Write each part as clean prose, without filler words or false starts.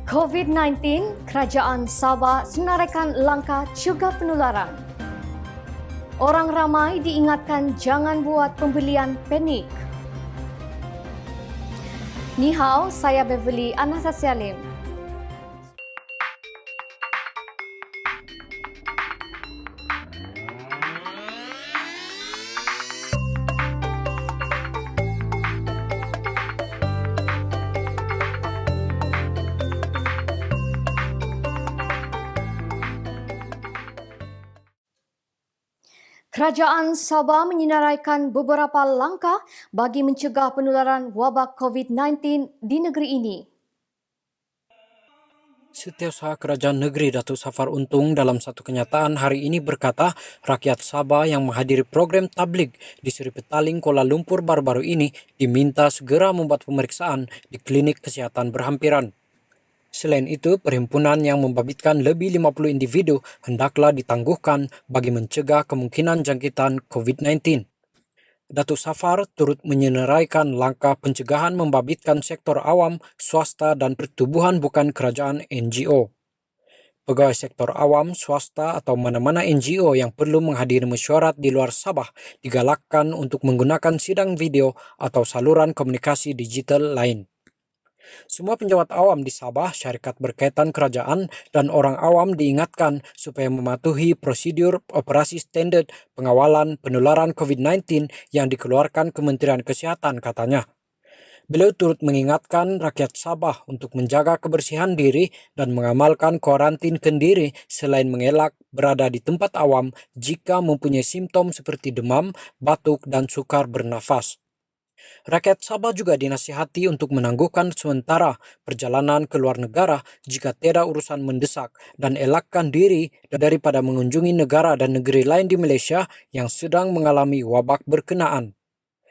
COVID-19, Kerajaan Sabah senaraikan langkah cegah penularan. Orang ramai diingatkan jangan buat pembelian panik. Ni hao, saya Beverly Anastasia Lim. Kerajaan Sabah menyinaraikan beberapa langkah bagi mencegah penularan wabak COVID-19 di negeri ini. Setiausaha Kerajaan Negeri Datuk Safar Untung dalam satu kenyataan hari ini berkata, rakyat Sabah yang menghadiri program tabligh di Seri Petaling, Kuala Lumpur baru-baru ini diminta segera membuat pemeriksaan di klinik kesihatan berhampiran. Selain itu, perhimpunan yang membabitkan lebih 50 individu hendaklah ditangguhkan bagi mencegah kemungkinan jangkitan COVID-19. Datuk Safar turut menyenaraikan langkah pencegahan membabitkan sektor awam, swasta dan pertubuhan bukan kerajaan NGO. Pegawai sektor awam, swasta atau mana-mana NGO yang perlu menghadiri mesyuarat di luar Sabah digalakkan untuk menggunakan sidang video atau saluran komunikasi digital lain. Semua penjawat awam di Sabah, syarikat berkaitan kerajaan dan orang awam diingatkan supaya mematuhi prosedur operasi standard pengawalan penularan COVID-19 yang dikeluarkan Kementerian Kesihatan, katanya. Beliau turut mengingatkan rakyat Sabah untuk menjaga kebersihan diri dan mengamalkan kuarantin kendiri selain mengelak berada di tempat awam jika mempunyai simptom seperti demam, batuk dan sukar bernafas. Rakyat Sabah juga dinasihati untuk menangguhkan sementara perjalanan ke luar negara jika tiada urusan mendesak dan elakkan diri daripada mengunjungi negara dan negeri lain di Malaysia yang sedang mengalami wabak berkenaan.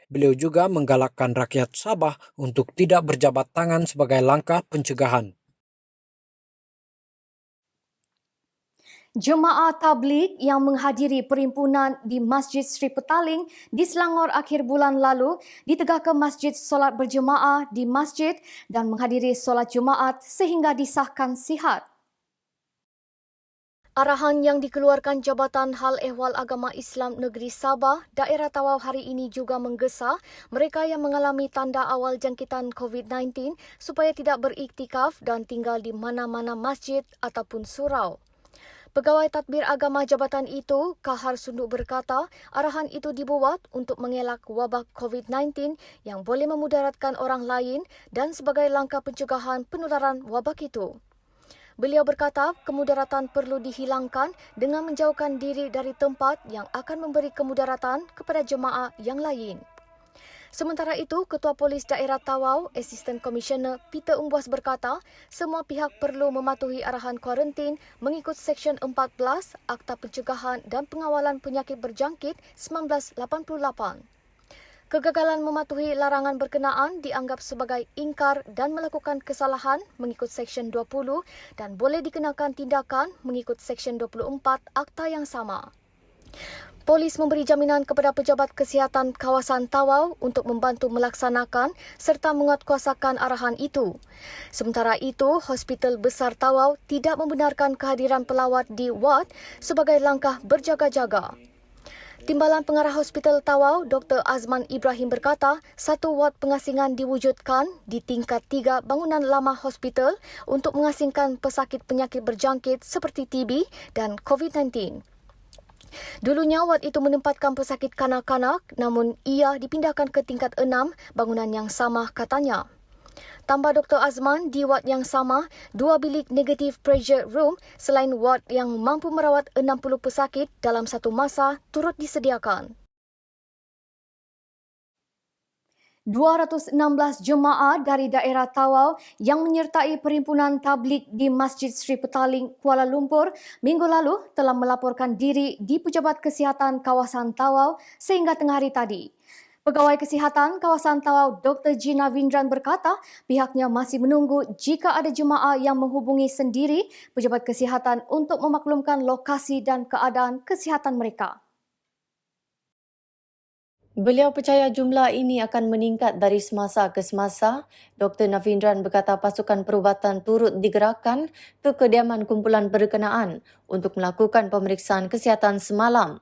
Beliau juga menggalakkan rakyat Sabah untuk tidak berjabat tangan sebagai langkah pencegahan. Jemaah tabligh yang menghadiri perhimpunan di Masjid Seri Petaling di Selangor akhir bulan lalu ditegah ke masjid solat berjemaah di masjid dan menghadiri solat Jumaat sehingga disahkan sihat. Arahan yang dikeluarkan Jabatan Hal Ehwal Agama Islam Negeri Sabah, Daerah Tawau hari ini juga menggesa mereka yang mengalami tanda awal jangkitan COVID-19 supaya tidak beriktikaf dan tinggal di mana-mana masjid ataupun surau. Pegawai Tadbir Agama jabatan itu, Kahar Sunduk berkata, arahan itu dibuat untuk mengelak wabak COVID-19 yang boleh memudaratkan orang lain dan sebagai langkah pencegahan penularan wabak itu. Beliau berkata, kemudaratan perlu dihilangkan dengan menjauhkan diri dari tempat yang akan memberi kemudaratan kepada jemaah yang lain. Sementara itu, Ketua Polis Daerah Tawau, Asisten Komisioner Peter Umbuas berkata, semua pihak perlu mematuhi arahan kuarantin mengikut Seksyen 14 Akta Pencegahan dan Pengawalan Penyakit Berjangkit 1988. Kegagalan mematuhi larangan berkenaan dianggap sebagai ingkar dan melakukan kesalahan mengikut Seksyen 20 dan boleh dikenakan tindakan mengikut Seksyen 24 Akta yang sama. Polis memberi jaminan kepada pejabat kesihatan kawasan Tawau untuk membantu melaksanakan serta menguatkuasakan arahan itu. Sementara itu, Hospital Besar Tawau tidak membenarkan kehadiran pelawat di ward sebagai langkah berjaga-jaga. Timbalan Pengarah Hospital Tawau, Dr. Azman Ibrahim berkata, satu ward pengasingan diwujudkan di tingkat 3 bangunan lama hospital untuk mengasingkan pesakit penyakit berjangkit seperti TB dan COVID-19. Dulunya wad itu menempatkan pesakit kanak-kanak namun ia dipindahkan ke tingkat 6 bangunan yang sama, katanya. Tambah Dr. Azman, di wad yang sama, 2 bilik negative pressure room selain wad yang mampu merawat 60 pesakit dalam satu masa turut disediakan. 216 jemaah dari daerah Tawau yang menyertai perhimpunan tabligh di Masjid Seri Petaling, Kuala Lumpur minggu lalu telah melaporkan diri di Pejabat Kesihatan kawasan Tawau sehingga tengah hari tadi. Pegawai Kesihatan kawasan Tawau Dr. Gina Vindran berkata pihaknya masih menunggu jika ada jemaah yang menghubungi sendiri Pejabat Kesihatan untuk memaklumkan lokasi dan keadaan kesihatan mereka. Beliau percaya jumlah ini akan meningkat dari semasa ke semasa. Dr. Navindran berkata pasukan perubatan turut digerakkan ke kediaman kumpulan berkenaan untuk melakukan pemeriksaan kesihatan semalam.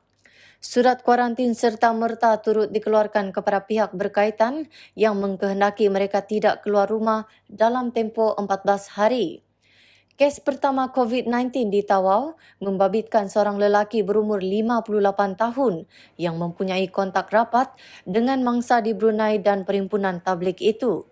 Surat kuarantin serta-merta turut dikeluarkan kepada pihak berkaitan yang mengkehendaki mereka tidak keluar rumah dalam tempoh 14 hari. Kes pertama COVID-19 di Tawau membabitkan seorang lelaki berumur 58 tahun yang mempunyai kontak rapat dengan mangsa di Brunei dan Perhimpunan Tabligh itu.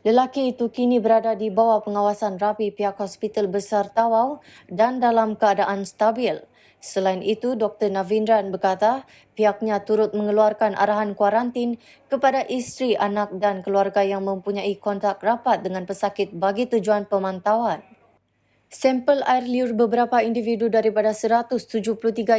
Lelaki itu kini berada di bawah pengawasan rapi pihak Hospital Besar Tawau dan dalam keadaan stabil. Selain itu, Dr. Navindran berkata pihaknya turut mengeluarkan arahan kuarantin kepada isteri, anak dan keluarga yang mempunyai kontak rapat dengan pesakit bagi tujuan pemantauan. Sampel air liur beberapa individu daripada 173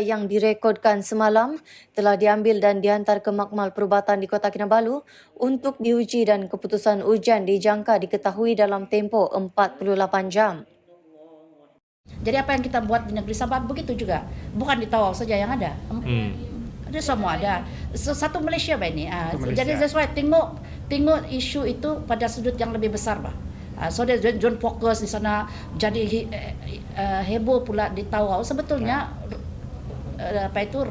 yang direkodkan semalam telah diambil dan dihantar ke Makmal Perubatan di Kota Kinabalu untuk diuji dan keputusan ujian dijangka diketahui dalam tempoh 48 jam. Jadi apa yang kita buat di negeri Sabah begitu juga, bukan di Tawau saja yang ada. Ada semua ada. Satu Malaysia ini. Jadi that's why tengok isu itu pada sudut yang lebih besar, bah. So dia John fokus di sana, jadi heboh pula di Tawau. Sebetulnya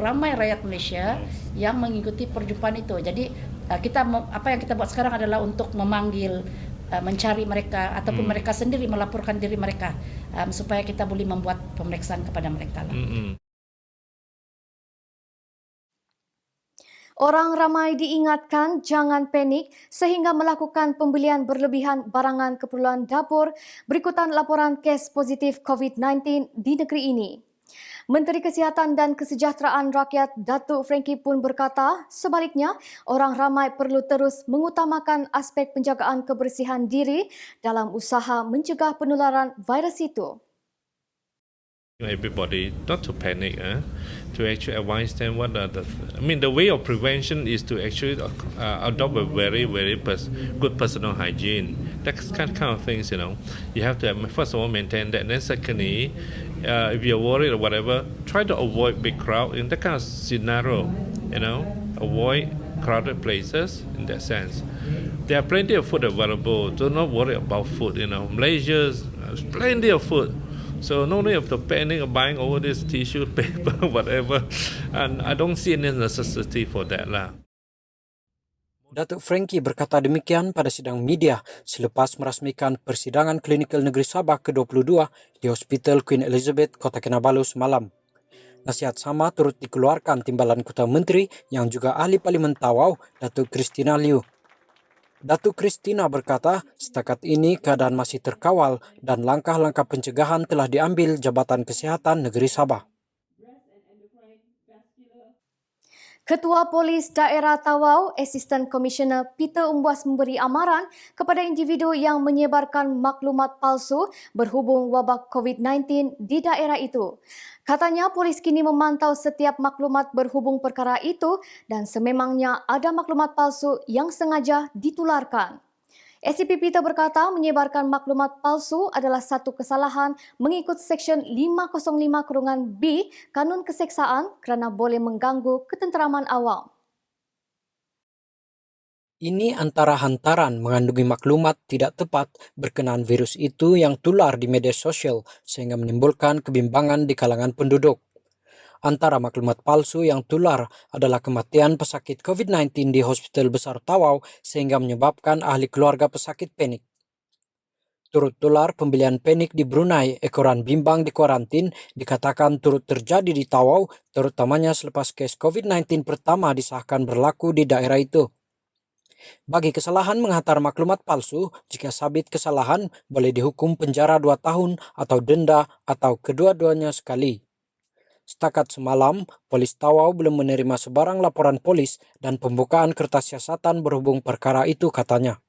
ramai rakyat Malaysia yang mengikuti perjumpaan itu. Jadi apa yang kita buat sekarang adalah untuk memanggil, mencari mereka ataupun mereka sendiri melaporkan diri mereka supaya kita boleh membuat pemeriksaan kepada mereka lah. Orang ramai diingatkan jangan panik sehingga melakukan pembelian berlebihan barangan keperluan dapur berikutan laporan kes positif COVID-19 di negeri ini. Menteri Kesihatan dan Kesejahteraan Rakyat Datuk Frankie pun berkata, sebaliknya orang ramai perlu terus mengutamakan aspek penjagaan kebersihan diri dalam usaha mencegah penularan virus itu. Everybody not to panic, to actually advise them what are the way of prevention is to actually adopt a very good personal hygiene. That kind of things, you have to first of all maintain that. And then secondly, if you're worried or whatever, try to avoid big crowd in that kind of scenario. Avoid crowded places in that sense. There are plenty of food available. Do not worry about food. Malaysia's plenty of food. So no need to panic buying all this tissue paper, whatever. And I don't see any necessity for that lah. Datuk Frankie berkata demikian pada sidang media selepas merasmikan persidangan klinikal negeri Sabah ke-22 di Hospital Queen Elizabeth, Kota Kinabalu semalam. Nasihat sama turut dikeluarkan Timbalan Kota Menteri yang juga ahli Parlimen Tawau, Datuk Christina Liu. Datuk Christina berkata, setakat ini keadaan masih terkawal dan langkah-langkah pencegahan telah diambil Jabatan Kesihatan Negeri Sabah. Ketua Polis Daerah Tawau, Assistant Commissioner Peter Umbuas memberi amaran kepada individu yang menyebarkan maklumat palsu berhubung wabak COVID-19 di daerah itu. Katanya polis kini memantau setiap maklumat berhubung perkara itu dan sememangnya ada maklumat palsu yang sengaja ditularkan. SCP Peter berkata menyebarkan maklumat palsu adalah satu kesalahan mengikut Seksyen 505(b) Kanun Keseksaan kerana boleh mengganggu ketenteraman awam. Ini antara hantaran mengandungi maklumat tidak tepat berkenaan virus itu yang tular di media sosial sehingga menimbulkan kebimbangan di kalangan penduduk. Antara maklumat palsu yang tular adalah kematian pesakit COVID-19 di Hospital Besar Tawau sehingga menyebabkan ahli keluarga pesakit panik. Turut tular pembelian panik di Brunei, ekoran bimbang di kuarantin dikatakan turut terjadi di Tawau, terutamanya selepas kes COVID-19 pertama disahkan berlaku di daerah itu. Bagi kesalahan menghantar maklumat palsu, jika sabit kesalahan boleh dihukum penjara 2 tahun atau denda atau kedua-duanya sekali. Setakat semalam, Polis Tawau belum menerima sebarang laporan polis dan pembukaan kertas siasatan berhubung perkara itu katanya.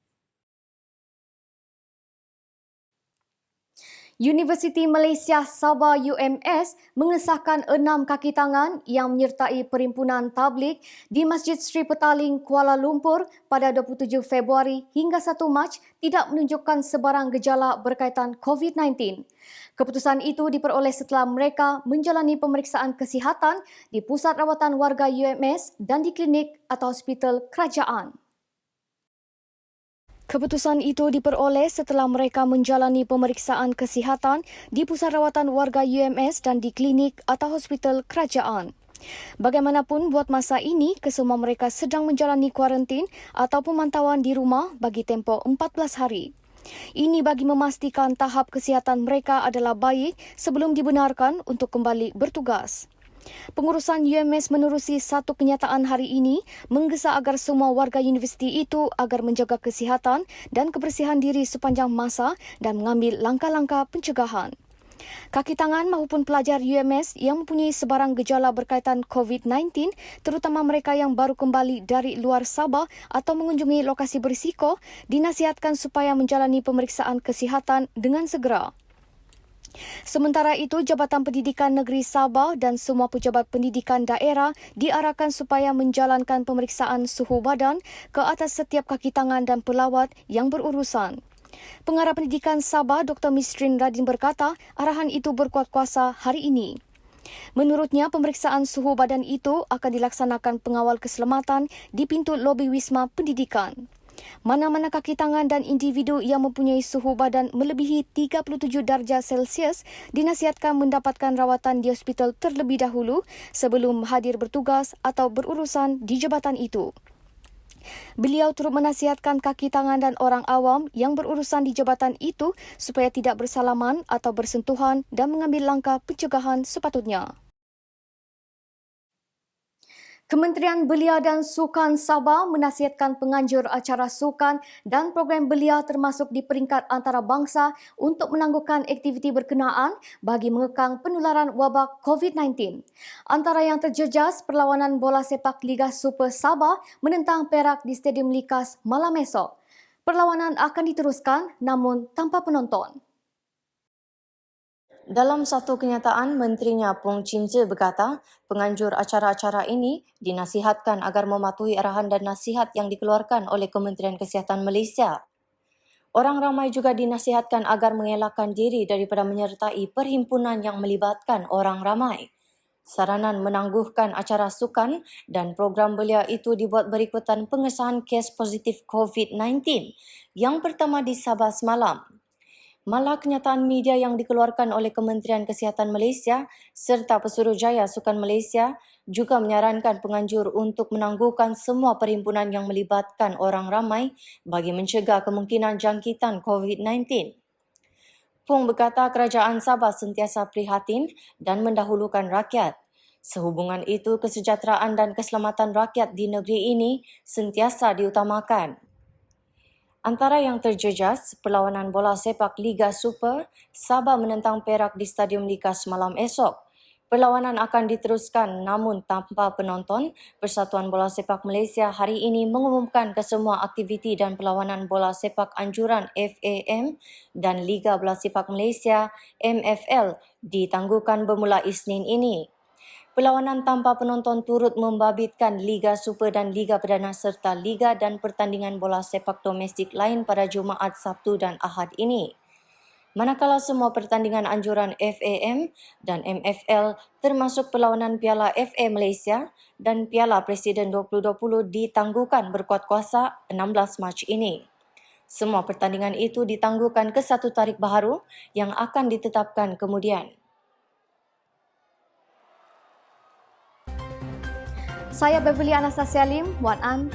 Universiti Malaysia Sabah UMS mengesahkan 6 kaki tangan yang menyertai Perhimpunan Tabligh di Masjid Sri Petaling, Kuala Lumpur pada 27 Februari hingga 1 Mac tidak menunjukkan sebarang gejala berkaitan COVID-19. Keputusan itu diperoleh setelah mereka menjalani pemeriksaan kesihatan di Pusat Rawatan Warga UMS dan di klinik atau hospital kerajaan. Keputusan itu diperoleh setelah mereka menjalani pemeriksaan kesihatan di Pusat Rawatan Warga UMS dan di klinik atau hospital kerajaan. Bagaimanapun, buat masa ini, kesemua mereka sedang menjalani kuarantin atau pemantauan di rumah bagi tempoh 14 hari. Ini bagi memastikan tahap kesihatan mereka adalah baik sebelum dibenarkan untuk kembali bertugas. Pengurusan UMS menerusi satu kenyataan hari ini menggesa agar semua warga universiti itu agar menjaga kesihatan dan kebersihan diri sepanjang masa dan mengambil langkah-langkah pencegahan. Kaki tangan maupun pelajar UMS yang mempunyai sebarang gejala berkaitan COVID-19, terutama mereka yang baru kembali dari luar Sabah atau mengunjungi lokasi berisiko, dinasihatkan supaya menjalani pemeriksaan kesihatan dengan segera. Sementara itu, Jabatan Pendidikan Negeri Sabah dan semua pejabat pendidikan daerah diarahkan supaya menjalankan pemeriksaan suhu badan ke atas setiap kaki tangan dan pelawat yang berurusan. Pengarah Pendidikan Sabah Dr. Misrin Radin berkata, arahan itu berkuat kuasa hari ini. Menurutnya, pemeriksaan suhu badan itu akan dilaksanakan pengawal keselamatan di pintu lobi Wisma Pendidikan. Mana-mana kaki tangan dan individu yang mempunyai suhu badan melebihi 37 darjah Celsius dinasihatkan mendapatkan rawatan di hospital terlebih dahulu sebelum hadir bertugas atau berurusan di jabatan itu. Beliau turut menasihatkan kaki tangan dan orang awam yang berurusan di jabatan itu supaya tidak bersalaman atau bersentuhan dan mengambil langkah pencegahan sepatutnya. Kementerian Belia dan Sukan Sabah menasihatkan penganjur acara sukan dan program belia termasuk di peringkat antarabangsa untuk menangguhkan aktiviti berkenaan bagi mengekang penularan wabak COVID-19. Antara yang terjejas, perlawanan bola sepak Liga Super Sabah menentang Perak di Stadium Likas malam esok. Perlawanan akan diteruskan namun tanpa penonton. Dalam satu kenyataan, Menterinya Pong Chin Je berkata, penganjur acara-acara ini dinasihatkan agar mematuhi arahan dan nasihat yang dikeluarkan oleh Kementerian Kesihatan Malaysia. Orang ramai juga dinasihatkan agar mengelakkan diri daripada menyertai perhimpunan yang melibatkan orang ramai. Saranan menangguhkan acara sukan dan program belia itu dibuat berikutan pengesahan kes positif COVID-19 yang pertama di Sabah semalam. Malah kenyataan media yang dikeluarkan oleh Kementerian Kesihatan Malaysia serta Pesuruhjaya Sukan Malaysia juga menyarankan penganjur untuk menangguhkan semua perhimpunan yang melibatkan orang ramai bagi mencegah kemungkinan jangkitan COVID-19. Pong berkata kerajaan Sabah sentiasa prihatin dan mendahulukan rakyat. Sehubungan itu, kesejahteraan dan keselamatan rakyat di negeri ini sentiasa diutamakan. Antara yang terjejas, perlawanan bola sepak Liga Super, Sabah menentang Perak di Stadium Likas malam esok. Perlawanan akan diteruskan namun tanpa penonton. Persatuan Bola Sepak Malaysia hari ini mengumumkan kesemua aktiviti dan perlawanan bola sepak anjuran FAM dan Liga Bola Sepak Malaysia MFL ditangguhkan bermula Isnin ini. Perlawanan tanpa penonton turut membabitkan Liga Super dan Liga Perdana serta Liga dan pertandingan bola sepak domestik lain pada Jumaat, Sabtu dan Ahad ini. Manakala semua pertandingan anjuran FAM dan MFL termasuk perlawanan Piala FA Malaysia dan Piala Presiden 2020 ditangguhkan berkuat kuasa 16 Mac ini. Semua pertandingan itu ditangguhkan ke satu tarikh baharu yang akan ditetapkan kemudian. Saya Beverly Anastasia Lim, Wan An.